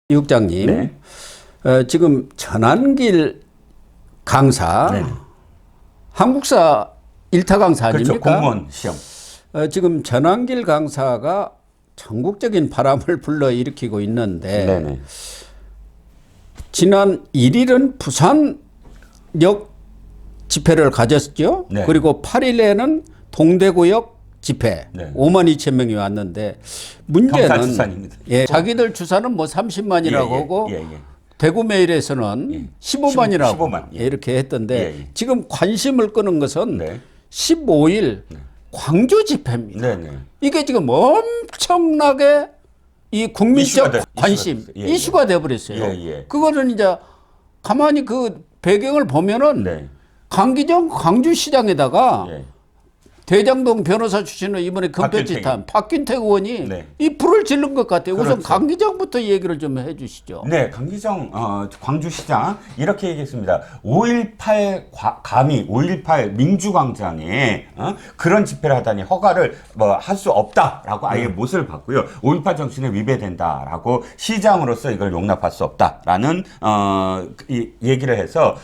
이 국장님, 네. 지금 전환길 강사, 네. 한국사 1타 강사 그렇죠. 아닙니까? 공무원 시험. 지금 전환길 강사가 전국적인 바람을 불러일으키고 있는데 네네. 지난 1일은 부산역 집회를 가졌죠. 네. 그리고 8일에는 동대구역 집회 네. 5만 2천 명이 왔는데 문제는 경찰 추산입니다. 예, 자기들 추산은 뭐 30만이라고 하고 대구 메일에서는 15만이라고 15만, 예. 이렇게 했던데 예. 지금 관심을 끄는 것은 네. 15일 광주 집회입니다. 네네. 이게 지금 엄청나게 이 국민적 관심 이슈가 돼버렸어요. 예. 그거는 이제 가만히 그 배경을 보면은 네. 강기정 광주시장에다가 예. 대장동 변호사 출신의 이번에 금태지탄 박균택 의원이 네. 이 불을 지른 것 같아요. 우선 그렇죠. 강기정부터 얘기를 좀 해주시죠. 네, 강기정 광주시장 이렇게 얘기했습니다. 5.18 감히 5.18 민주광장에 그런 집회를 하다니 허가를 할 수 없다라고 아예 못을 봤고요. 5.18 정신에 위배된다라고 시장으로서 이걸 용납할 수 없다라는 얘기를 해서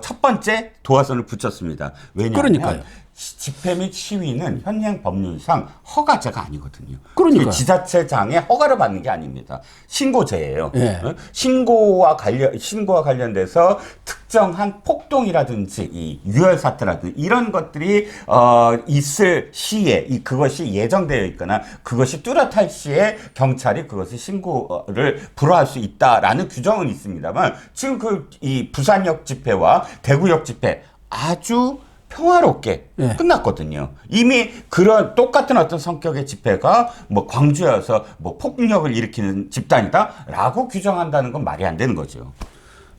첫 번째 도화선을 붙였습니다. 왜냐하면 그러니까요. 집회 및 시위는 현행 법률상 허가제가 아니거든요. 그러니까요. 지자체장의 허가를 받는 게 아닙니다. 신고제예요. 예. 신고와 관련돼서 특정한 폭동이라든지 이 유혈 사태라든지 이런 것들이 있을 시에 그것이 예정되어 있거나 그것이 뚜렷할 시에 경찰이 그것을 신고를 불허할 수 있다라는 규정은 있습니다만 지금 이 부산역 집회와 대구역 집회 아주 평화롭게 네. 끝났거든요. 이미 그런 똑같은 어떤 성격의 집회가 광주여서 폭력을 일으키는 집단이다라고 규정한다는 건 말이 안 되는 거죠.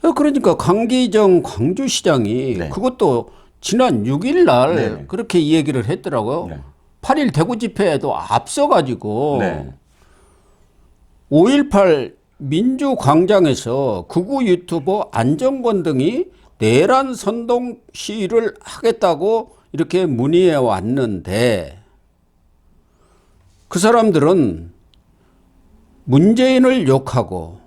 그러니까 강기정 광주시장이 네. 그것도 지난 6일 날 네네. 그렇게 얘기를 했더라고요. 네. 8일 대구 집회에도 앞서가지고 네. 5.18 민주광장에서 극우 유튜버 안정권 등이 내란 선동 시위를 하겠다고 이렇게 문의해 왔는데 그 사람들은 문재인을 욕하고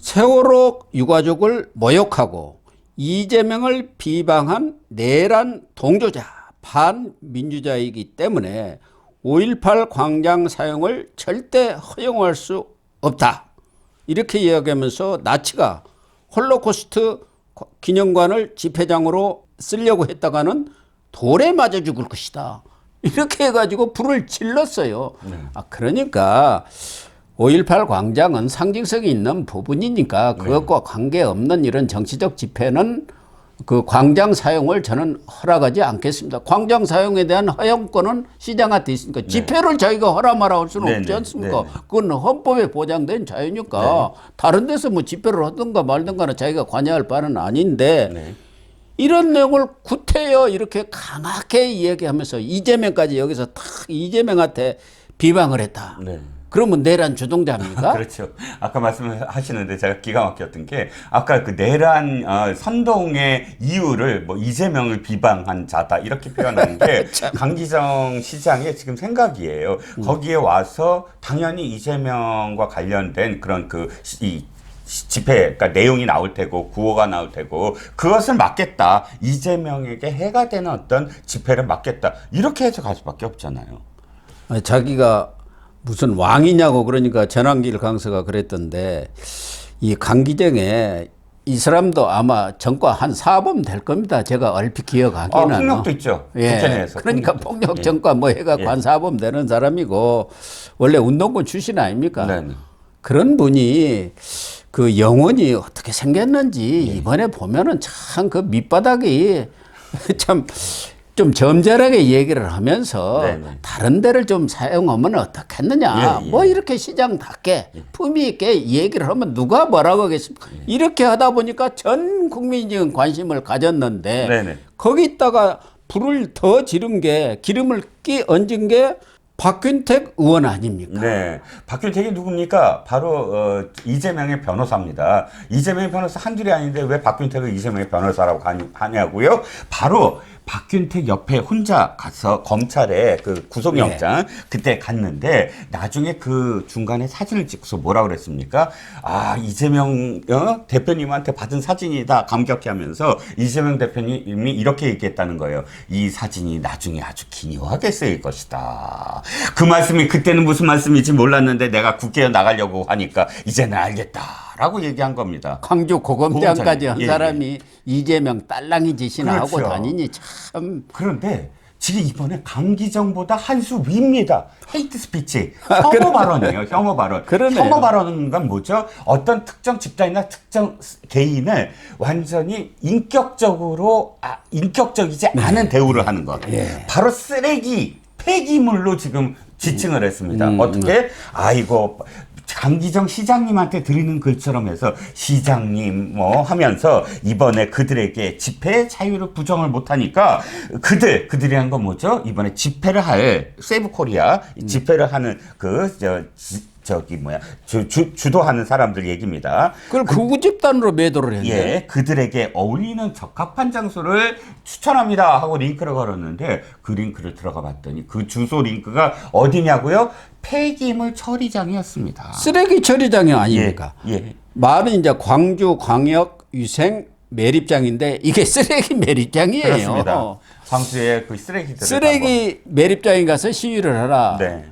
세월호 유가족을 모욕하고 이재명을 비방한 내란 동조자 반민주자이기 때문에 5.18 광장 사용을 절대 허용할 수 없다. 이렇게 이야기하면서 나치가 홀로코스트 기념관을 집회장으로 쓰려고 했다가는 돌에 맞아 죽을 것이다. 이렇게 해가지고 불을 질렀어요. 그러니까 5.18 광장은 상징성이 있는 부분이니까 그것과 관계없는 이런 정치적 집회는 그 광장 사용을 저는 허락하지 않겠습니다. 광장 사용에 대한 허용권은 시장한테 있으니까 집회를 자기가 허락하라 할 수는 없지 않습니까? 그건 헌법에 보장된 자유니까 다른 데서 집회를 하든가 말든가는 자기가 관여할 바는 아닌데 이런 내용을 구태여 이렇게 강하게 얘기하면서 이재명까지 여기서 탁 이재명한테 비방을 했다. 그러면 내란 주동자입니까? 그렇죠. 아까 말씀하시는데 제가 기가 막혔던 게 아까 그 내란 선동의 이유를 이재명을 비방한 자다 이렇게 표현하는 게 강기정 시장의 지금 생각이에요. 거기에 와서 당연히 이재명과 관련된 그런 집회, 그러니까 내용이 나올 테고 구호가 나올 테고 그것을 막겠다. 이재명에게 해가 되는 어떤 집회를 막겠다. 이렇게 해서 갈 수밖에 없잖아요. 자기가 무슨 왕이냐고 그러니까 전환길 강사가 그랬던데 이 강기정에 이 사람도 아마 전과 한 4범 될 겁니다. 제가 얼핏 기억하기는. 폭력도 있죠. 국회 내에서. 그러니까 폭력 전과 해갖고 한 4범 되는 사람이고 원래 운동권 출신 아닙니까? 그런 분이 그 영혼이 어떻게 생겼는지 이번에 보면은 참 그 밑바닥이 참 좀 점잖하게 얘기를 하면서 다른 데를 좀 사용하면 어떻겠느냐. 이렇게 시장답게 품위 있게 얘기를 하면 누가 뭐라고 하겠습니까? 이렇게 하다 보니까 전 국민이 지금 관심을 가졌는데 거기다가 불을 더 지른 게 기름을 얹은 게 박균택 의원 아닙니까? 네. 박균택이 누굽니까? 바로 이재명의 변호사입니다. 이재명의 변호사 한 줄이 아닌데 왜 박균택을 이재명의 변호사라고 하냐고요? 바로 박균택 옆에 혼자 가서 검찰에 그 구속영장 그때 갔는데 나중에 그 중간에 사진을 찍고서 뭐라 그랬습니까? 아, 이재명 대표님한테 받은 사진이다 감격해하면서 이재명 대표님이 이렇게 얘기했다는 거예요. 이 사진이 나중에 아주 기묘하게 쓰일 것이다. 그 말씀이 그때는 무슨 말씀인지 몰랐는데 내가 국회에 나가려고 하니까 이제는 알겠다라고 얘기한 겁니다. 광주 고검장까지 한 예, 사람이 이재명 딸랑이 짓이나 하고 그렇죠. 다니니 참. 그런데 지금 이번에 강기정보다 한 수 위입니다. 헤이트 스피치. 혐오 발언이에요. 혐오 발언. 그러네요. 혐오 발언은 건 뭐죠? 어떤 특정 집단이나 특정 개인을 완전히 인격적이지 않은 대우를 하는 것. 예. 바로 쓰레기, 폐기물로 지금 지칭을 했습니다. 어떻게? 아이고. 강기정 시장님한테 드리는 글처럼 해서 시장님 뭐 하면서 이번에 그들에게 집회 자유를 부정을 못하니까 그들이 한 건 뭐죠? 이번에 집회를 할 세이브 코리아 집회를 하는 주도하는 사람들 얘기입니다. 그걸 극우 집단으로 매도를 했네. 예, 그들에게 어울리는 적합한 장소를 추천합니다 하고 링크를 걸었는데 그 링크를 들어가 봤더니 그 주소 링크가 어디냐고요? 폐기물 처리장이었습니다. 쓰레기 처리장이 아닙니까? 예. 말은 이제 광주 광역 위생 매립장인데 이게 쓰레기 매립장이에요. 그렇습니다. 광주의 그 쓰레기들을 쓰레기 매립장에 가서 시위를 하라. 네.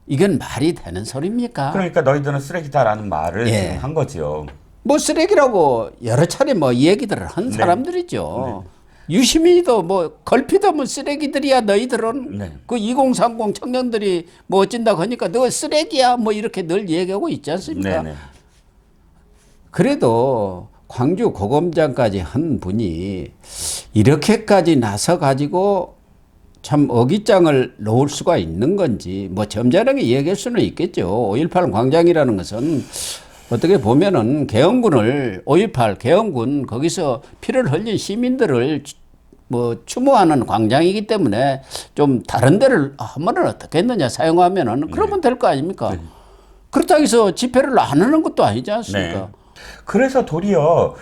이건 말이 되는 소리입니까? 그러니까 너희들은 쓰레기다라는 말을 예. 지금 한 거죠. 뭐 쓰레기라고 여러 차례 뭐 이 얘기들을 한 사람들이죠. 유시민이도 뭐 걸피도 뭐 쓰레기들이야 너희들은 네. 그 2030 청년들이 뭐 어쩐다고 하니까 너 쓰레기야 뭐 이렇게 늘 얘기하고 있지 않습니까? 네네. 그래도 광주 고검장까지 한 분이 이렇게까지 나서 가지고 참 어깃장을 놓을 수가 있는 건지 뭐 점잖하게 얘기할 수는 있겠죠. 5.18 광장이라는 것은 어떻게 보면은 개헌군을 5.18 개헌군 거기서 피를 흘린 시민들을 뭐 추모하는 광장이기 때문에 좀 다른 데를 하면은 어떻게 했느냐 사용하면은 그러면 될 거 아닙니까? 그렇다고 해서 집회를 안 하는 것도 아니지 않습니까? 네. 그래서 도리어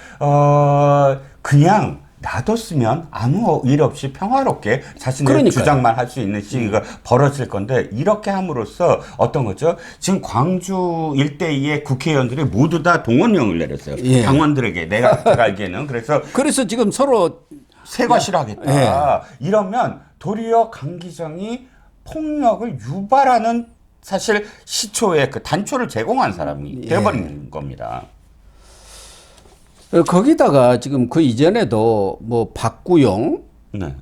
그냥 놔뒀으면 아무 일 없이 평화롭게 자신의 그러니까요. 주장만 할 수 있는 시기가 벌어질 건데 이렇게 함으로써 어떤 거죠? 지금 광주 일대의 국회의원들이 모두 다 동원령을 내렸어요. 예. 당원들에게 내가 알기에는 그래서 지금 서로 세과시를 하겠다. 이러면 도리어 강기정이 폭력을 유발하는 사실 시초의 그 단초를 제공한 사람이 되어버린 겁니다. 거기다가 지금 그 이전에도 뭐 박구용 네.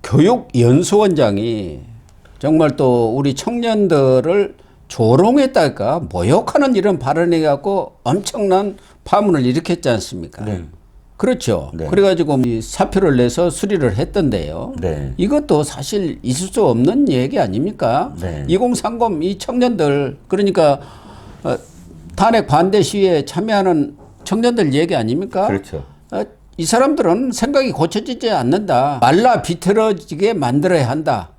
교육연수원장이 정말 또 우리 청년들을 조롱했달까 모욕하는 이런 발언을 해갖고 엄청난 파문을 일으켰지 않습니까? 네. 그렇죠. 네. 그래가지고 이 사표를 내서 수리를 했던데요. 네. 이것도 사실 있을 수 없는 얘기 아닙니까? 네. 2030 이 청년들 그러니까 탄핵 반대 시위에 참여하는 청년들 얘기 아닙니까? 그렇죠. 이 사람들은 생각이 고쳐지지 않는다. 말라 비틀어지게 만들어야 한다.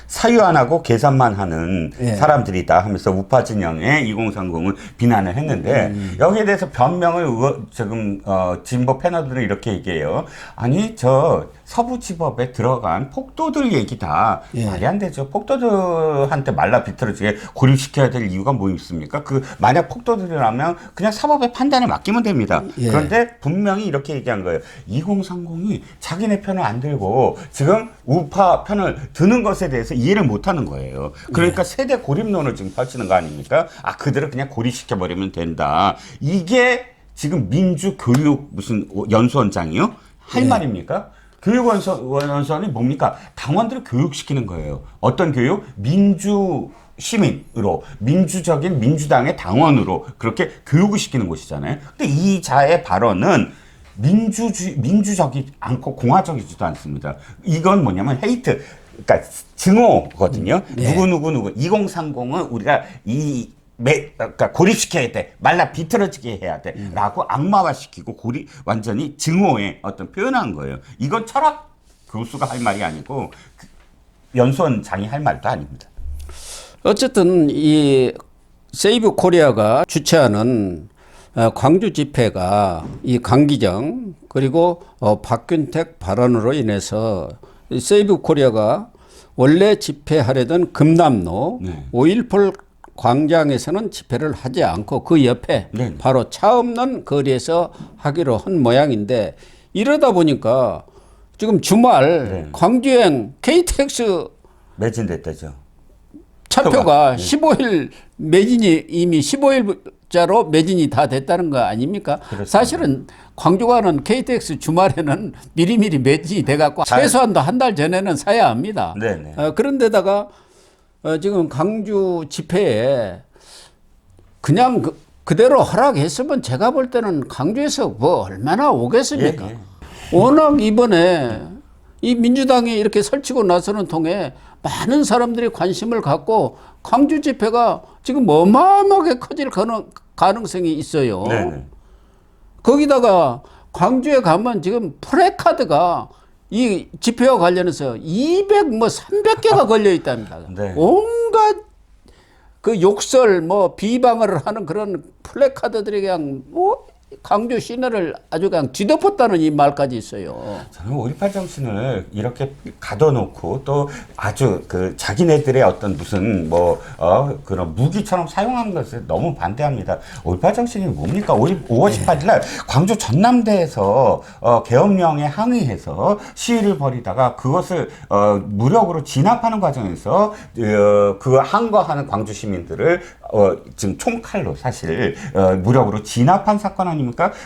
사유 안 하고 계산만 하는 예. 사람들이다 하면서 우파 진영의 2030을 비난을 했는데 여기에 대해서 변명을 지금 진보 패널들은 이렇게 얘기해요. 아니 저 서부지법에 들어간 폭도들 얘기다. 예. 말이 안 되죠. 폭도들한테 말라 비틀어지게 고립시켜야 될 이유가 뭐 있습니까? 만약 폭도들이라면 그냥 사법의 판단을 맡기면 됩니다. 예. 그런데 분명히 이렇게 얘기한 거예요. 2030이 자기네 편을 안 들고 지금 우파 편을 드는 것에 대해서 이해를 못하는 거예요. 그러니까 세대 고립론을 지금 펼치는 거 아닙니까? 아 그들을 그냥 고립시켜버리면 된다. 이게 지금 민주교육 무슨 연수원장이요? 할 말입니까? 교육연수원이 뭡니까? 당원들을 교육시키는 거예요. 어떤 교육? 시민으로 민주적인 민주당의 당원으로 그렇게 교육을 시키는 곳이잖아요. 근데 이 자의 발언은 민주적이 않고 공화적이지도 않습니다. 이건 뭐냐면 헤이트, 그러니까 증오거든요. 누구 2030은 우리가 그러니까 고립시켜야 돼. 말라 비틀어지게 해야 돼. 라고 악마화시키고 완전히 증오의 어떤 표현한 거예요. 이건 철학 교수가 할 말이 아니고 연수원장이 할 말도 아닙니다. 어쨌든 이 세이브 코리아가 주최하는 광주 집회가 이 강기정 그리고 박균택 발언으로 인해서 세이브 코리아가 원래 집회하려던 금남로 네. 5.18 광장에서는 집회를 하지 않고 그 옆에 네. 바로 차 없는 거리에서 하기로 한 모양인데 이러다 보니까 지금 주말 네. 광주행 KTX 매진됐다죠. 차표가 네. 15일 매진이 이미 15일자로 매진이 다 됐다는 거 아닙니까? 그렇습니다. 사실은 광주 가는 KTX 주말에는 미리미리 매진이 돼갖고 최소한도 한 달 전에는 사야 합니다. 네네. 그런데다가 지금 강주 집회에 그냥 그대로 허락했으면 제가 볼 때는 강주에서 뭐 얼마나 오겠습니까? 예, 예. 워낙 이번에 이 민주당이 이렇게 설치고 나서는 통해 많은 사람들이 관심을 갖고 광주 집회가 지금 어마어마하게 커질 가능성이 있어요. 네네. 거기다가 광주에 가면 지금 프레카드가 이 집회와 관련해서 300개가 걸려 있답니다. 네. 온갖 그 욕설 뭐 비방을 하는 그런 플래카드들이 그냥 뭐 강주 시내를 아주 그냥 뒤덮었다는 이 말까지 있어요. 저는 5.18 정신을 이렇게 가둬놓고 또 아주 그 자기네들의 어떤 무슨 그런 무기처럼 사용하는 것을 너무 반대합니다. 5.18 정신이 뭡니까? 5월 18일 날 광주 전남대에서 계엄령에 항의해서 시위를 벌이다가 그것을 무력으로 진압하는 과정에서 그 항거하는 광주 시민들을 지금 총칼로 사실 무력으로 진압한 사건 아닙니까?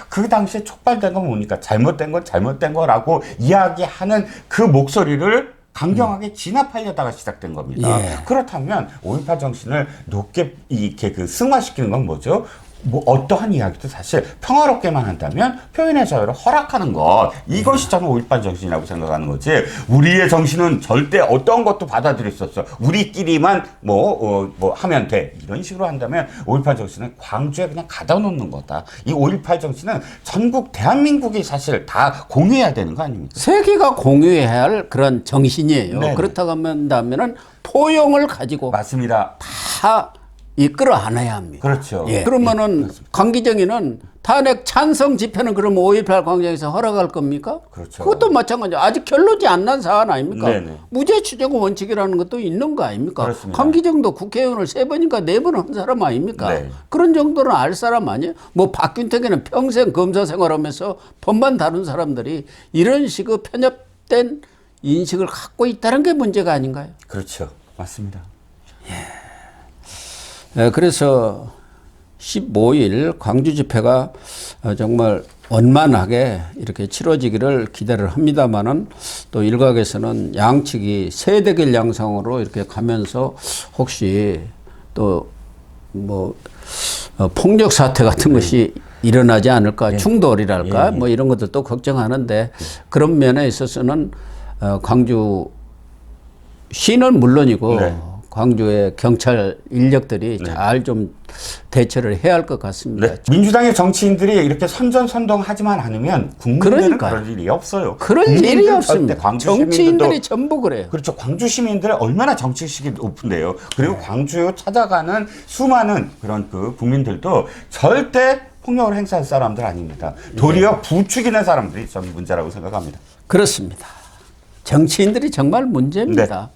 그 당시에 촉발된 건 뭡니까? 잘못된 건 잘못된 거라고 이야기하는 그 목소리를 강경하게 진압하려다가 시작된 겁니다. 예. 그렇다면 5.18 정신을 높게 이렇게 그 승화시키는 건 뭐죠? 뭐 어떠한 이야기도 사실 평화롭게만 한다면 표현의 자유를 허락하는 것, 이것이 저는 5.18 정신이라고 생각하는 거지. 우리의 정신은 절대 어떤 것도 받아들일 수 없어. 우리끼리만 하면 돼. 이런 식으로 한다면 5.18 정신은 광주에 그냥 가다 놓는 거다. 이 5.18 정신은 전국 대한민국이 사실 다 공유해야 되는 거 아닙니까? 세계가 공유해야 할 그런 정신이에요. 네네. 그렇다고 한다면은 포용을 가지고 맞습니다. 다 이끌어 안아야 합니다. 그렇죠. 예. 그러면은 강기정이는 탄핵 찬성 집회는 그럼 5.18 광장에서 허락할 겁니까? 그렇죠. 그것도 마찬가지죠. 아직 결론이 안 난 사안 아닙니까? 네네. 무죄 추정 원칙이라는 것도 있는 거 아닙니까? 그렇습니다. 강기정도 국회의원을 3번인가 4번 한 사람 아닙니까? 네. 그런 정도는 알 사람 아니에요? 뭐 박균택이는 평생 검사 생활하면서 법만 다룬 사람들이 이런 식의 편협된 인식을 갖고 있다는 게 문제가 아닌가요? 그렇죠. 맞습니다. 그래서 15일 광주 집회가 정말 원만하게 이렇게 치러지기를 기대를 합니다만은 또 일각에서는 양측이 세대결 양상으로 이렇게 가면서 혹시 또 뭐 폭력 사태 같은 것이 일어나지 않을까, 충돌이랄까 뭐 이런 것도 걱정하는데 그런 면에 있어서는 광주 시는 물론이고 네. 광주의 경찰 인력들이 잘 좀 대처를 해야 할 것 같습니다. 네. 민주당의 정치인들이 이렇게 선전선동하지만 않으면 국민들은 그러니까요. 그럴 일이 없어요. 그런 일이 국민들은 없습니다. 절대 광주 정치인들이 시민들도- 전부 그래요. 그렇죠. 광주 시민들 얼마나 정치의식이 높은데요. 그리고 광주 찾아가는 수많은 그런 그 국민들도 절대 폭력을 행사할 사람들 아닙니다. 도리어 부추기는 사람들이 저는 문제라고 생각합니다. 그렇습니다. 정치인들이 정말 문제입니다. 네.